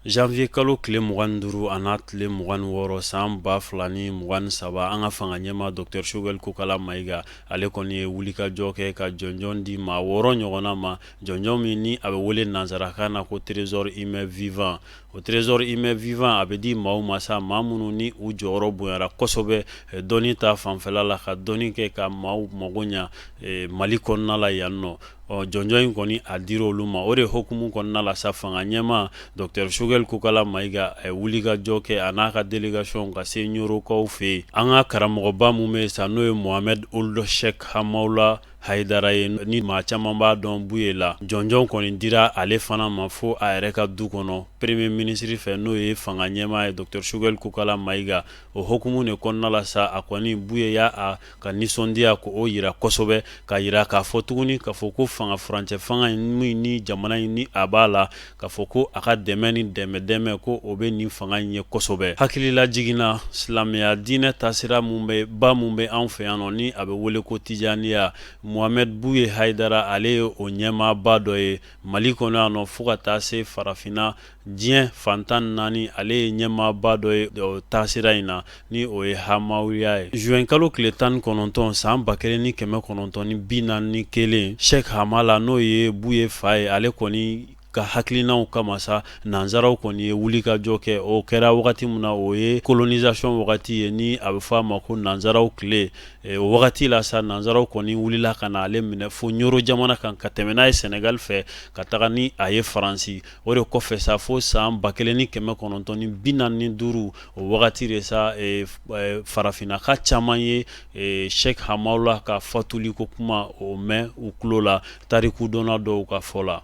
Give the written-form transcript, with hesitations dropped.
Janvier kalo tile 25 a n'a tile 26 san 2023 an ka fanga ɲɛma Dr Choguel Kokala Mayiga ale kɔni ye wulikajɔ kɛ ka jɔnjɔn di maa 6 ɲɔgɔnna ma, jɔnjɔn min ni a bɛ wele nansarakan na ko trésor humain vivant. O trésor humain vivant a bɛ di maaw ma sa, maa minnu ni u jɔyɔrɔ bonyara kosɛbɛ dɔnni ta fanfɛla la, ka dɔnni kɛ ka maaw mago ɲa Mali kɔnɔna la yan nɔ. Jɔnjɔn in kɔni a dira olu ma, o de hokumu kɔnɔna la sa fanga ɲɛma Dr Choguel Kokala Mayiga wulikajɔ kɛ a n'a ka délégation ka se Ɲorokaw fɛ yen. An ka karamɔgɔba mun bɛ yen sa n'o ye Mohamed Ould Cheikh Hamaoula Haidara ye, ni maa caman b'a dɔn Buye la. Jɔnjɔn kɔni dira ale fana ma fo a yɛrɛ ka du kɔnɔ premier ministre fɛ n'o ye fanga ɲɛma ye Dr Choguel Kokala Mayiga. O hokumu de kɔnɔna la sa a kɔni Buye y'a ka nisɔndiya k'o yira kosɛbɛ, ka yira k'a fɔ tuguni k'a fɔ ko fanga furancɛ fanga in ni jamana in ni a b'a la, k'a fɔ ko a ka dɛmɛ ni dɛmɛ ko o bɛ nin fanga in ye kosɛbɛ. Hakilila jiginna silamɛya diinɛ taasira mun bɛ an fɛ yan nɔ ni a bɛ wele ko Tijaniya. Mohamed Buye Haidara ale ye o ɲɛmaaba dɔ ye Mali kɔnɔ yan nɔ fo ka taa se farafinna diɲɛ fantan 4 ale ye ɲɛmaaba dɔ ye taasira in na ni o ye Hamawiya ye. Juin kalo tile 19 san 1941 Cheikh Hamala n'o ye Buye fa ye, ale kɔni ka hakilinaw kama sa nanzaraw kɔni ye wulikajɔ kɛ. O kɛra wagati min na o ye colonisation wagati ye ni a bɛ fɔ a ma ko nanzaraw tile. O wagati la sa nanzaraw kɔni wulila ka na ale minɛ fo Ɲoro jamana kan ka tɛmɛ n'a ye Senegal fɛ ka taga ni a ye Faransi. O de kɔfɛ sa fo san 1945 o wagati de sa farafinna ka caman ye Cheikh Hamaoula ka fatuli ko kuma o mɛn u tulo la tariku dɔnna dɔw ka fɔ la.